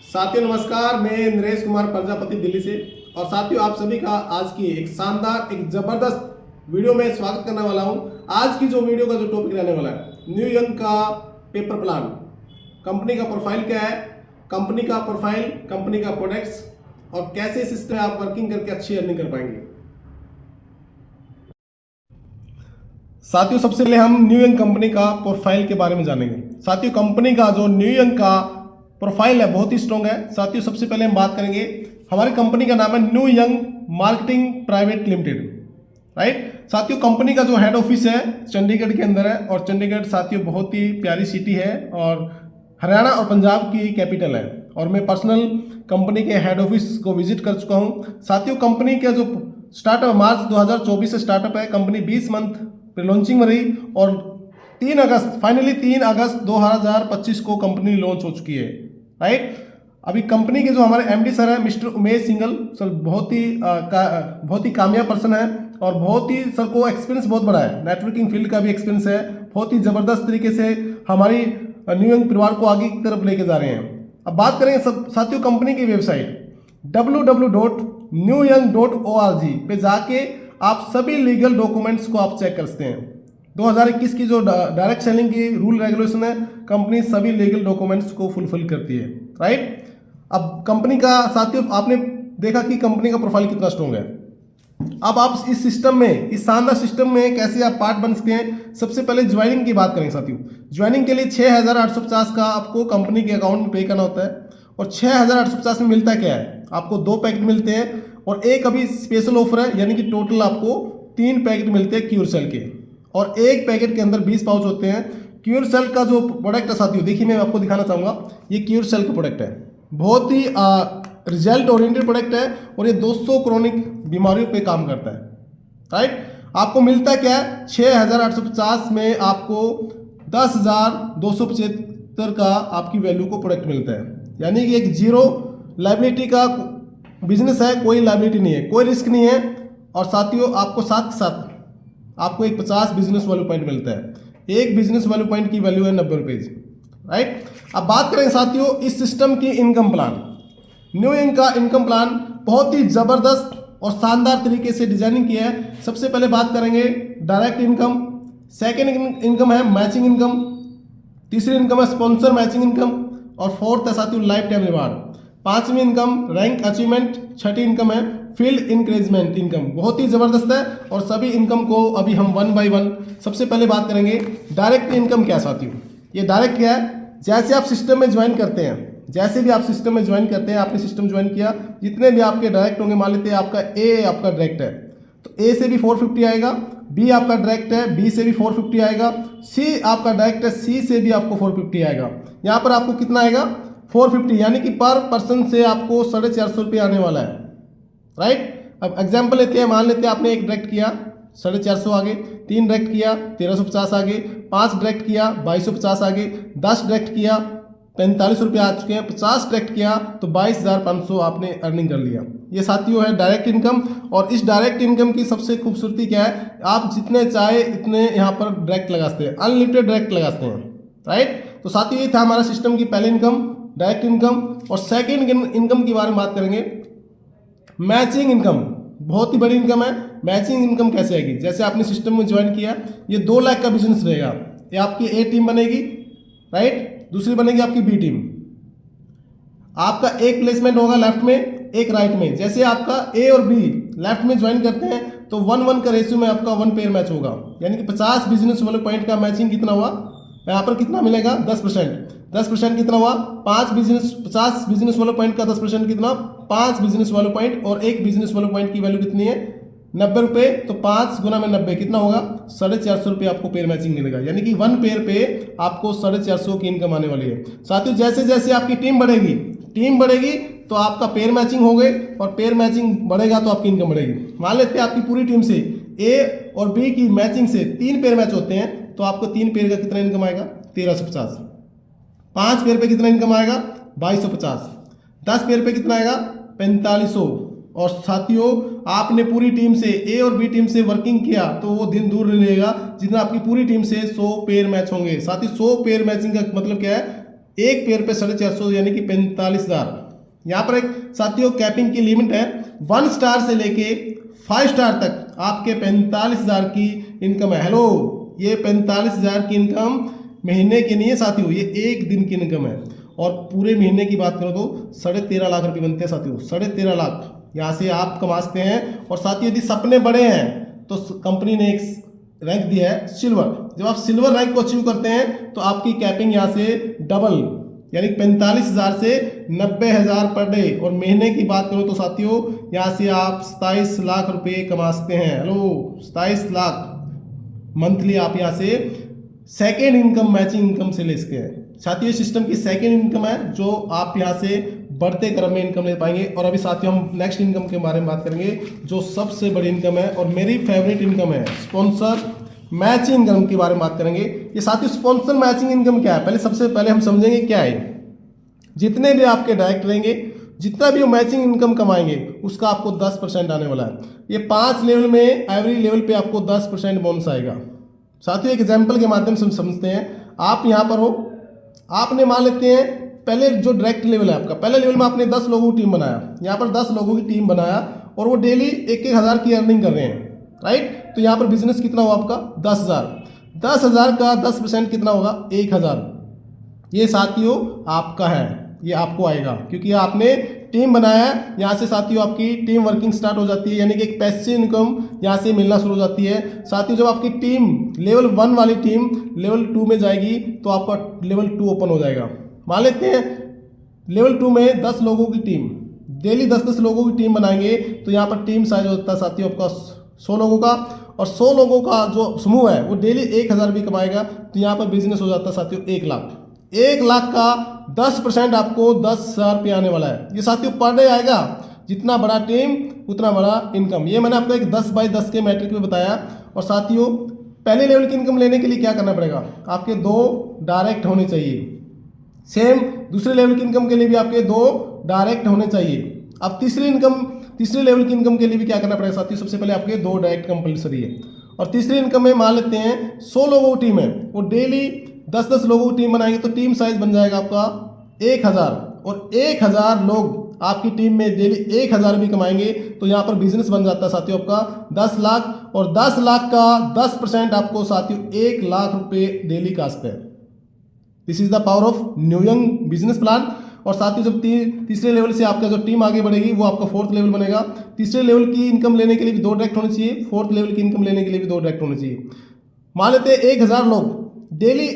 साथियों नमस्कार, मैं नरेश कुमार प्रजापति दिल्ली से। और साथियों आप सभी का आज की एक शानदार एक जबरदस्त वीडियो में स्वागत करने वाला हूं। आज की जो वीडियो का जो टॉपिक रहने वाला है, न्यू यंग का पेपर प्लान, कंपनी का प्रोफाइल क्या है, कंपनी का प्रोफाइल, कंपनी का प्रोडक्ट्स और कैसे इस सिस्टम में आप वर्किंग करके अच्छी अर्निंग कर पाएंगे। साथियों सबसे पहले हम न्यू यंग कंपनी का प्रोफाइल के बारे में जानेंगे। साथियों कंपनी का जो न्यू यंग का प्रोफाइल है बहुत ही स्ट्रॉन्ग है। साथियों सबसे पहले हम बात करेंगे, हमारी कंपनी का नाम है new young marketing private limited, right. साथियों कंपनी का जो हेड ऑफिस है चंडीगढ़ के अंदर है, और चंडीगढ़ साथियों बहुत ही प्यारी सिटी है और हरियाणा और पंजाब की कैपिटल है। और मैं पर्सनल कंपनी के हेड ऑफिस को विजिट कर चुका हूँ। साथियों कंपनी का जो स्टार्टअप मार्च 2024 से स्टार्टअप है। कंपनी 20 मंथ लॉन्चिंग में रही और 3 अगस्त 2025 को कंपनी लॉन्च हो चुकी है, राइट। अभी कंपनी के जो हमारे एमडी सर है मिस्टर उमेश सिंघल सर, बहुत ही कामयाब पर्सन है और बहुत ही सर को एक्सपीरियंस बहुत बड़ा है, नेटवर्किंग फील्ड का भी एक्सपीरियंस है। बहुत ही ज़बरदस्त तरीके से हमारी न्यू यंग परिवार को आगे की तरफ लेके जा रहे हैं। अब बात करेंगे साथियों कंपनी की वेबसाइट www.newyoung.org पे जाके आप सभी लीगल डॉक्यूमेंट्स को आप चेक कर सकते हैं। 2021 की जो डायरेक्ट सेलिंग की रूल रेगुलेशन है, कंपनी सभी लीगल डॉक्यूमेंट्स को फुलफिल करती है, राइट। अब कंपनी का साथियों आपने देखा कि कंपनी का प्रोफाइल कितना स्ट्रॉन्ग है। अब आप इस सिस्टम में, इस शानदार सिस्टम में कैसे आप पार्ट बन सकते हैं। सबसे पहले ज्वाइनिंग की बात करेंगे साथियों। ज्वाइनिंग के लिए 6,850 का आपको कंपनी के अकाउंट में पे करना होता है। और 6,850 में मिलता क्या है, आपको 2 पैकेट मिलते हैं और एक अभी स्पेशल ऑफर है, यानी कि टोटल आपको 3 पैकेट मिलते हैं क्यूर सेल के, और एक पैकेट के अंदर 20 पाउच होते हैं। क्यूर सेल का जो प्रोडक्ट है साथियों, देखिए मैं आपको दिखाना चाहूँगा, ये क्यूर सेल का प्रोडक्ट है। बहुत ही रिजल्ट ओरिएंटेड प्रोडक्ट है और ये 200 क्रोनिक बीमारियों पे काम करता है, राइट। आपको मिलता क्या है, 6,850 में आपको 10,275 का आपकी वैल्यू को प्रोडक्ट मिलता है, यानी कि एक जीरो लाइबिलिटी का बिजनेस है, कोई लाइबिलिटी नहीं है, कोई रिस्क नहीं है। और साथियों आपको साथ साथ आपको एक 50 बिजनेस वैल्यू पॉइंट मिलता है। एक बिजनेस वैल्यू पॉइंट की वैल्यू है 90 रुपीज़, राइट। अब बात करें साथियों इस सिस्टम की इनकम प्लान। न्यू यंग का इनकम प्लान बहुत ही ज़बरदस्त और शानदार तरीके से डिजाइनिंग किया है। सबसे पहले बात करेंगे डायरेक्ट इनकम, सेकेंड इनकम है मैचिंग इनकम, तीसरी इनकम है स्पॉन्सर मैचिंग इनकम, और फोर्थ है साथियों लाइफ टाइम रिवार्ड। 5वीं इनकम रैंक अचीवमेंट, 6ठी इनकम है फील्ड इंक्रेजमेंट इनकम। बहुत ही ज़बरदस्त है और सभी इनकम को अभी हम 1 बाय 1 सबसे पहले बात करेंगे। डायरेक्ट इनकम क्या साथियों, ये डायरेक्ट क्या है, जैसे आप सिस्टम में ज्वाइन करते हैं, जैसे भी आप सिस्टम में ज्वाइन करते हैं, आपने सिस्टम ज्वाइन किया, जितने भी आपके डायरेक्ट होंगे, मान लेते हैं आपका ए आपका डायरेक्ट है तो ए से भी 450 आएगा, बी आपका डायरेक्ट है बी से भी 450 आएगा, सी आपका डायरेक्ट है सी से भी आपको 450 आएगा। यहाँ पर आपको कितना आएगा 450, यानी कि पर पर्सन से आपको 450 रुपये आने वाला है, राइट। अब एग्जाम्पल लेते हैं, मान लेते हैं आपने एक डायरेक्ट किया 450 आगे, 3 डायरेक्ट किया 1350 आगे, 5 डायरेक्ट किया 2250 आगे, 10 डायरेक्ट किया 45 रुपये आ चुके हैं, 50 डायरेक्ट किया तो 22,500 आपने अर्निंग कर लिया। ये साथियों है डायरेक्ट इनकम। और इस डायरेक्ट इनकम की सबसे खूबसूरती क्या है, आप जितने चाहे इतने यहाँ पर डायरेक्ट लगा सकते हैं, अनलिमिटेड डायरेक्ट लगा सकते हैं, राइट। तो साथियों ये था हमारा सिस्टम की पहले इनकम डायरेक्ट इनकम। और सेकेंड इनकम के बारे में बात करेंगे, मैचिंग इनकम। बहुत ही बड़ी इनकम है। मैचिंग इनकम कैसे आएगी, जैसे आपने सिस्टम में ज्वाइन किया, ये 2 लाख का बिजनेस रहेगा, ये आपकी ए टीम बनेगी, राइट, दूसरी बनेगी आपकी बी टीम। आपका एक प्लेसमेंट होगा लेफ्ट में, एक राइट में। जैसे आपका ए और बी लेफ्ट में ज्वाइन करते हैं तो 1:1 का रेशियो में आपका 1 पेयर मैच होगा, यानी कि 50 बिजनेस वाले पॉइंट का मैचिंग कितना हुआ, यहाँ पर कितना मिलेगा 10% कितना हुआ 50 बिजनेस वाले पॉइंट का 10% कितना 5 बिजनेस वाले पॉइंट, और एक बिजनेस वाले पॉइंट की वैल्यू कितनी है 90 रुपये, तो 5 गुना में 90 कितना होगा 450 रुपये आपको पेयर मैचिंग मिलेगा, यानी कि 1 पेयर पे आपको 450 की इनकम आने वाली है। साथियों जैसे जैसे आपकी टीम बढ़ेगी तो आपका पेयर मैचिंग हो गए, और पेयर मैचिंग बढ़ेगा तो आपकी इनकम बढ़ेगी। मान लेते हैं आपकी पूरी टीम से ए और बी की मैचिंग से 3 पेयर मैच होते हैं, तो आपको 3 पेयर का कितना इनकम आएगा 1350, 5 पेयर पे कितना इनकम आएगा 2250, 10 पेयर पे कितना आएगा 4500। और साथियों आपने पूरी टीम से ए और बी टीम से वर्किंग किया तो वो दिन दूर नहीं रहेगा जितना आपकी पूरी टीम से 100 पेयर मैच होंगे। साथ ही 100 पेयर मैचिंग का मतलब क्या है, एक पेयर पे 450 यानी कि 45,000, यहाँ पर एक साथियों कैपिंग की लिमिट है 1 स्टार से लेके 5 स्टार तक आपके 45,000 की इनकम है। हेलो, ये 45,000 की इनकम महीने की नहीं है साथियों, ये एक दिन की इनकम है। और पूरे महीने की बात करो तो 13.5 लाख रुपये बनते हैं साथियों, 13.5 लाख यहाँ से आप कमा सकते हैं। और साथियों यदि सपने बड़े हैं तो कंपनी ने एक रैंक दिया है सिल्वर। जब आप सिल्वर रैंक को अचीव करते हैं तो आपकी कैपिंग यहाँ से डबल, यानी 45,000 से 90,000 पर डे। और महीने की बात करो तो साथियों यहाँ से आप 27 लाख रुपए कमा सकते हैं। हेलो, 27 लाख मंथली आप यहाँ से सेकेंड इनकम मैचिंग इनकम से ले सकते हैं साथियों। सिस्टम की सेकेंड इनकम है जो आप यहाँ से बढ़ते क्रम में इनकम ले पाएंगे। और अभी साथियों हम नेक्स्ट इनकम के बारे में बात करेंगे जो सबसे बड़ी इनकम है और मेरी फेवरेट इनकम है, स्पॉन्सर मैचिंग इनकम के बारे में बात करेंगे। ये साथियों स्पॉन्सर मैचिंग इनकम क्या है, सबसे पहले हम समझेंगे क्या है। जितने भी आपके डायरेक्ट रहेंगे, जितना भी वो मैचिंग इनकम कमाएंगे उसका आपको 10% आने वाला है। ये 5 लेवल में एवरी लेवल पे आपको 10% बोनस आएगा साथियों। एक एग्जाम्पल के माध्यम से हम समझते हैं। आप यहाँ पर हो, आपने मान लेते हैं पहले जो डायरेक्ट लेवल है आपका, पहले लेवल में आपने 10 लोगों की टीम बनाया, यहाँ पर 10 लोगों की टीम बनाया और वो डेली 1-1 हज़ार की अर्निंग कर रहे हैं, राइट। तो यहाँ पर बिजनेस कितना हुआ आपका 10,000, 10,000 का 10% कितना होगा 1,000। ये साथियों आपका है, ये आपको आएगा क्योंकि आपने टीम बनाया है। यहाँ से साथियों आपकी टीम वर्किंग स्टार्ट हो जाती है, यानी कि एक पैसिव इनकम यहाँ से मिलना शुरू हो जाती है साथियों। जब आपकी टीम लेवल 1 वाली टीम लेवल 2 में जाएगी तो आपका लेवल 2 ओपन हो जाएगा। मान लेते हैं लेवल 2 में 10 लोगों की टीम, डेली 10-10 लोगों की टीम बनाएंगे तो यहाँ पर टीम साइज होता है साथियों आपका 100 लोगों का। और 100 लोगों का जो समूह है वो डेली 1,000 भी कमाएगा तो यहाँ पर बिजनेस हो जाता है साथियों 1 लाख। 1 लाख का 10% आपको 10,000 रुपये आने वाला है। ये साथियों पर डे आएगा, जितना बड़ा टीम उतना बड़ा इनकम। ये मैंने आपको एक 10/10 के मैट्रिक में बताया। और साथियों पहले लेवल की इनकम लेने के लिए क्या करना पड़ेगा, आपके 2 डायरेक्ट होने चाहिए। सेम दूसरे लेवल की इनकम के लिए भी आपके 2 डायरेक्ट होने चाहिए। अब तीसरे लेवल की इनकम के लिए भी क्या करना पड़ेगा साथियों, सबसे पहले आपके 2 डायरेक्ट कंपलसरी है। और तीसरी इनकम में मान लेते हैं 100 लोगों की टीम है, वो डेली 10-10 लोगों की टीम बनाएंगे तो टीम साइज बन जाएगा आपका 1,000। और 1,000 लोग आपकी टीम में डेली 1,000 भी कमाएंगे तो यहाँ पर बिजनेस बन जाता है साथियों आपका 10 लाख। और 10 लाख का 10% आपको साथियों 1 लाख रुपये डेली का आस्ते है। This is the power of new young business plan. और साथ ही जब तीसरे लेवल से आपका जो टीम आगे बढ़ेगी वो आपका 4th लेवल बनेगा। तीसरे लेवल की इनकम लेने के लिए भी 2 डायरेक्ट होने चाहिए, 4th लेवल की इनकम लेने के लिए भी 2 डायरेक्ट होने चाहिए। मान लेते हैं 1,000 लोग डेली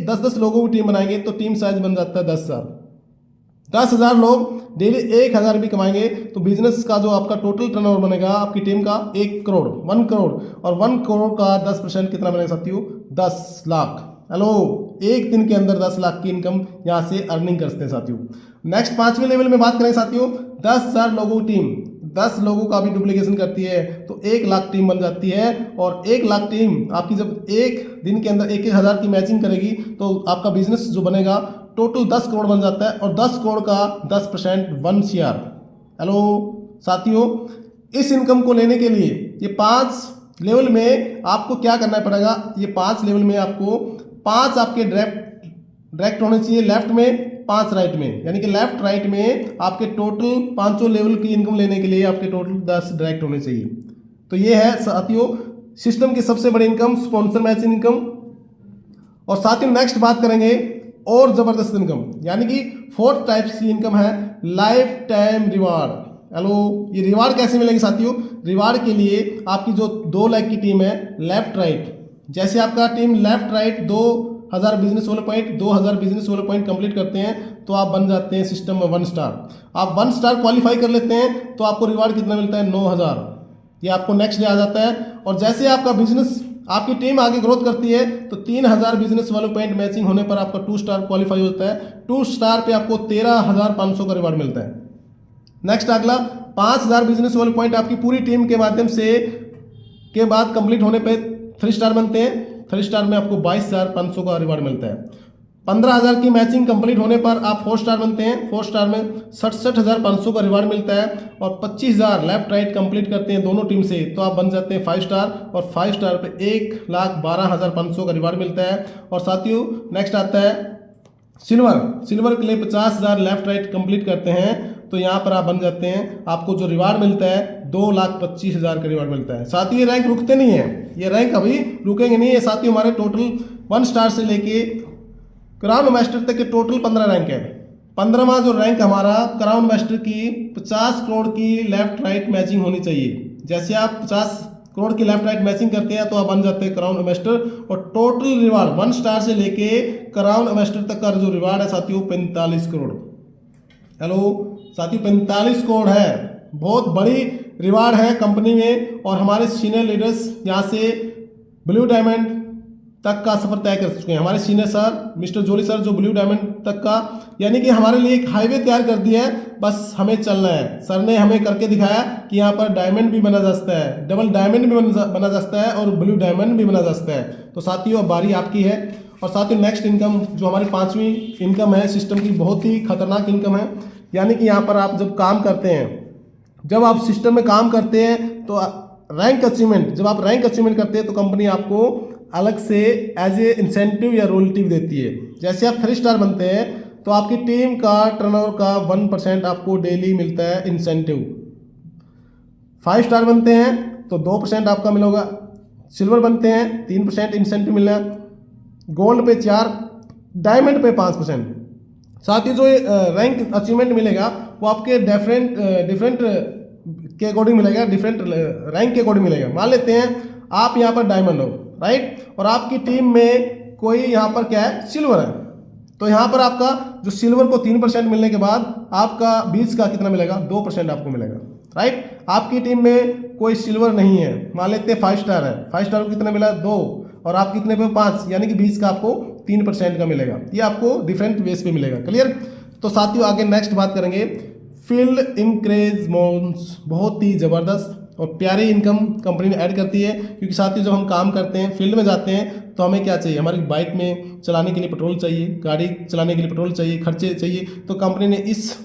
10-10 लोगों की टीम बनाएंगे तो टीम साइज बन जाता है 10,000। 10,000 लोग डेली 1,000 भी कमाएंगे तो बिजनेस का जो आपका टोटल टर्नओवर बनेगा आपकी टीम का 1 करोड़, 1 करोड़। और 1 करोड़ का 10% कितना बनेगा साथियों 10 लाख। हेलो, एक दिन के अंदर 10 लाख की इनकम यहाँ से अर्निंग करते हैं साथियों। नेक्स्ट 5वें लेवल में बात करें साथियों, 10,000 लोगों की टीम 10 लोगों का भी डुप्लीकेशन करती है तो 1 लाख टीम बन जाती है। और 1 लाख टीम आपकी जब एक दिन के अंदर 1-1 हज़ार की मैचिंग करेगी तो आपका बिजनेस जो बनेगा टोटल 10 करोड़ बन जाता है। और 10 करोड़ का 10% 1 CR। हेलो साथियों, इस इनकम को लेने के लिए ये 5 लेवल में आपको क्या करना पड़ेगा, ये 5 लेवल में आपको 5 आपके डायरेक्ट होने चाहिए लेफ्ट में, 5 राइट में, यानी कि लेफ्ट राइट में आपके टोटल 5 लेवल की इनकम लेने के लिए आपके टोटल 10 डायरेक्ट होने चाहिए। तो ये है साथियों सिस्टम की सबसे बड़ी इनकम, स्पॉन्सर मैचिंग इनकम। और साथियों नेक्स्ट बात करेंगे और ज़बरदस्त इनकम, यानी कि 4th टाइप की इनकम है लाइफ टाइम रिवार्ड। हेलो, ये रिवार्ड कैसे मिलेंगे साथियों, रिवार्ड के लिए आपकी जो 2 लाख की टीम है लेफ्ट राइट, जैसे आपका टीम लेफ्ट राइट 2,000 बिजनेस वाले पॉइंट 2,000 बिजनेस वाले पॉइंट कंप्लीट करते हैं तो आप बन जाते हैं सिस्टम में 1 स्टार। आप 1 स्टार क्वालिफाई कर लेते हैं तो आपको रिवार्ड कितना मिलता है 9,000। ये आपको नेक्स्ट डे आ जाता है। और जैसे आपका बिजनेस आपकी टीम आगे ग्रोथ करती है तो 3,000 बिजनेस वाले पॉइंट मैचिंग होने पर आपका 2 स्टार क्वालिफाई होता है। 2 स्टार पे आपको 13,500 का रिवार्ड मिलता है। नेक्स्ट अगला 5,000 बिजनेस वाले पॉइंट आपकी पूरी टीम के माध्यम से के बाद कंप्लीट होने पे 3 स्टार बनते हैं। 3 स्टार में आपको 22,500 का रिवार्ड मिलता है। 15,000 की मैचिंग कंप्लीट होने पर आप 4 स्टार बनते हैं। 4 स्टार में 67,500 का रिवार्ड मिलता है। और 25,000 लेफ्ट राइट कंप्लीट करते हैं दोनों टीम से तो आप बन जाते हैं 5 स्टार। और 5 स्टार पे 1,12,500 का रिवार्ड मिलता है। और साथियों नेक्स्ट आता है सिल्वर। सिल्वर के लिए 50,000 लेफ्ट राइट कंप्लीट करते हैं तो यहाँ पर आप बन जाते हैं। आपको जो रिवार्ड मिलता है 2,25,000 का रिवार्ड मिलता है। साथियों ये रैंक रुकते नहीं है, ये रैंक अभी रुकेंगे नहीं है साथियों। हमारे टोटल 1 स्टार से लेके क्राउन मास्टर तक के टोटल 15 रैंक है। 15वां जो रैंक हमारा क्राउन मास्टर की 50 करोड़ की लेफ्ट राइट मैचिंग होनी चाहिए। जैसे आप 50 करोड़ की लेफ्ट राइट मैचिंग करते हैं तो आप बन जाते हैं क्राउन मास्टर। और टोटल रिवार्ड 1 स्टार से लेके क्राउन मास्टर तक का जो रिवार्ड है साथियों 45 करोड़। हेलो साथियों 45 करोड़ है, बहुत बड़ी रिवार्ड है कंपनी में। और हमारे सीनियर लीडर्स यहाँ से ब्लू डायमंड तक का सफर तय कर चुके हैं। हमारे सीनियर सर मिस्टर जोली सर जो ब्लू डायमंड तक का, यानी कि हमारे लिए एक हाईवे तैयार कर दिया है, बस हमें चलना है। सर ने हमें करके दिखाया कि यहाँ पर डायमंड भी बना जा सकता है, डबल डायमंड भी बना जा सकता है और ब्लू डायमंड भी बना जा सकता है। तो साथियों अब बारी आपकी है। और साथियों नेक्स्ट इनकम जो हमारी 5वीं इनकम है सिस्टम की, बहुत ही खतरनाक इनकम है। यानी कि यहाँ पर आप जब काम करते हैं, जब आप सिस्टम में काम करते हैं तो रैंक अचीवमेंट, जब आप रैंक अचीवमेंट करते हैं तो कंपनी आपको अलग से एज ए इंसेंटिव या रॉयल्टी देती है। जैसे आप 3 स्टार बनते हैं तो आपकी टीम का टर्नओवर का 1% आपको डेली मिलता है इंसेंटिव। 5 स्टार बनते हैं तो 2% आपका मिलेगा। सिल्वर बनते हैं 3% इंसेंटिव मिल रहा है। गोल्ड पे 4, डायमंड पे 5%। साथ ही जो रैंक अचीवमेंट मिलेगा वो आपके डिफरेंट के अकॉर्डिंग मिलेगा, डिफरेंट रैंक के अकॉर्डिंग मिलेगा। मान लेते हैं आप यहाँ पर डायमंड हो, राइट, और आपकी टीम में कोई यहाँ पर क्या है सिल्वर है, तो यहाँ पर आपका जो सिल्वर को 3% मिलने के बाद आपका 20 का कितना मिलेगा, 2% आपको मिलेगा, राइट। आपकी टीम में कोई सिल्वर नहीं है, मान लेते हैं 5 स्टार है, 5 स्टार को कितना मिला 2 और आप कितने पे 5, यानी कि 20 का आपको 3% का मिलेगा। ये आपको डिफरेंट बेस पे मिलेगा। क्लियर। तो साथियों आगे नेक्स्ट बात करेंगे फील्ड इंक्रेजमेंट्स। बहुत ही ज़बरदस्त और प्यारी इनकम कंपनी ने ऐड करती है, क्योंकि साथियों जब हम काम करते हैं फील्ड में जाते हैं तो हमें क्या चाहिए, हमारी बाइक में चलाने के लिए पेट्रोल चाहिए, गाड़ी चलाने के लिए पेट्रोल चाहिए, खर्चे चाहिए। तो कंपनी ने इस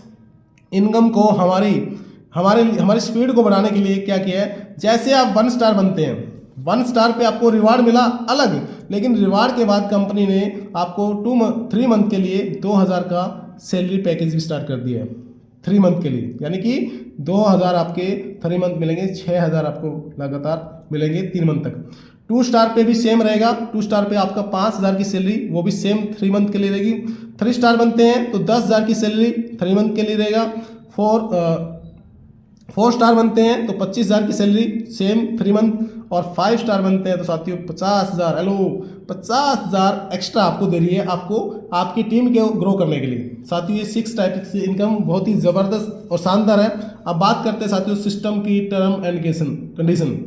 इनकम को हमारी स्पीड को बढ़ाने के लिए क्या किया है, जैसे आप 1 स्टार बनते हैं, 1 स्टार पे आपको रिवार्ड मिला अलग, लेकिन रिवार्ड के बाद कंपनी ने आपको 3 मंथ के लिए 2000 का सैलरी पैकेज भी स्टार्ट कर दिया है 3 मंथ के लिए। यानी कि 2000 आपके 3 मंथ मिलेंगे, 6000 आपको लगातार मिलेंगे 3 मंथ तक। 2 स्टार पे भी सेम रहेगा, 2 स्टार पे आपका 5000 की सैलरी वो भी सेम 3 मंथ के लिए रहेगी। 3 स्टार बनते हैं तो 10,000 की सैलरी 3 मंथ के लिए रहेगा। 4 स्टार बनते हैं तो 25,000 की सैलरी सेम 3 मंथ। और 5 स्टार बनते हैं तो साथियों 50,000, हेलो 50,000 एक्स्ट्रा आपको दे रही है, आपको आपकी टीम के ग्रो करने के लिए। साथियों ये 6 टाइप की इनकम बहुत ही ज़बरदस्त और शानदार है। अब बात करते हैं साथियों सिस्टम की टर्म एंड कंडीशन।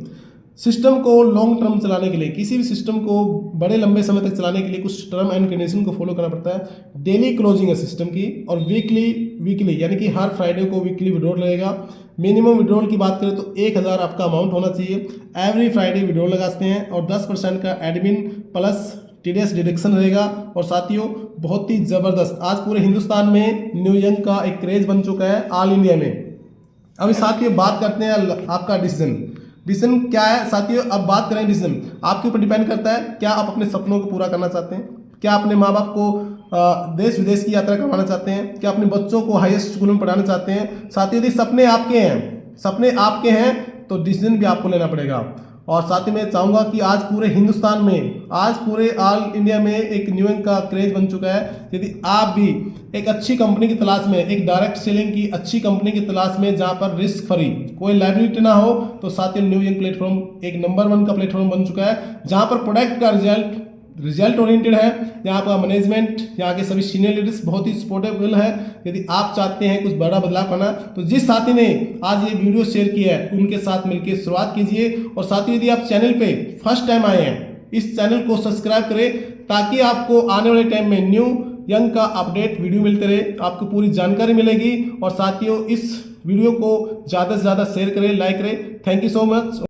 सिस्टम को लॉन्ग टर्म चलाने के लिए, किसी भी सिस्टम को बड़े लंबे समय तक चलाने के लिए कुछ टर्म एंड कंडीशन को फॉलो करना पड़ता है। डेली क्लोजिंग है सिस्टम की, और वीकली यानी कि हर फ्राइडे को वीकली विड्रॉल रहेगा। मिनिमम विड्रॉल की बात करें तो 1000 आपका अमाउंट होना चाहिए। एवरी फ्राइडे विड्रॉल लगाते हैं और 10% का एडमिन प्लस TDS डिडक्शन रहेगा। और साथियों बहुत ही ज़बरदस्त, आज पूरे हिंदुस्तान में न्यू यंग का एक क्रेज बन चुका है, ऑल इंडिया में। अभी साथियों बात करते हैं आपका डिसीजन क्या है। साथियों अब बात करें डिसीजन, आपके ऊपर डिपेंड करता है क्या आप अपने सपनों को पूरा करना चाहते हैं, क्या अपने माँ बाप को देश विदेश की यात्रा करवाना चाहते हैं, क्या अपने बच्चों को हाईएस्ट स्कूल में पढ़ाना चाहते हैं। साथियों यदि सपने आपके हैं तो डिसीजन भी आपको लेना पड़ेगा। और साथ ही मैं चाहूँगा कि आज पूरे हिंदुस्तान में, आज पूरे ऑल इंडिया में एक न्यू यंग का क्रेज बन चुका है। यदि आप भी एक अच्छी कंपनी की तलाश में, एक डायरेक्ट सेलिंग की अच्छी कंपनी की तलाश में जहाँ पर रिस्क फ्री कोई लायबिलिटी ना हो, तो साथियों न्यू यंग प्लेटफॉर्म एक नंबर 1 का प्लेटफॉर्म बन चुका है, जहाँ पर प्रोडक्ट का रिजल्ट ओरिएंटेड है। यहाँ का मैनेजमेंट, यहाँ के सभी सीनियर लीडर्स बहुत ही सपोर्टेबल है। यदि आप चाहते हैं कुछ बड़ा बदलाव करना, तो जिस साथी ने आज ये वीडियो शेयर किया है उनके साथ मिलकर शुरुआत कीजिए। और साथियों यदि आप चैनल पे फर्स्ट टाइम आए हैं, इस चैनल को सब्सक्राइब करें, ताकि आपको आने वाले टाइम में न्यू यंग का अपडेट वीडियो मिलते रहे, आपको पूरी जानकारी मिलेगी। और साथियों इस वीडियो को ज़्यादा से ज़्यादा शेयर करें, लाइक करें। Thank you so much.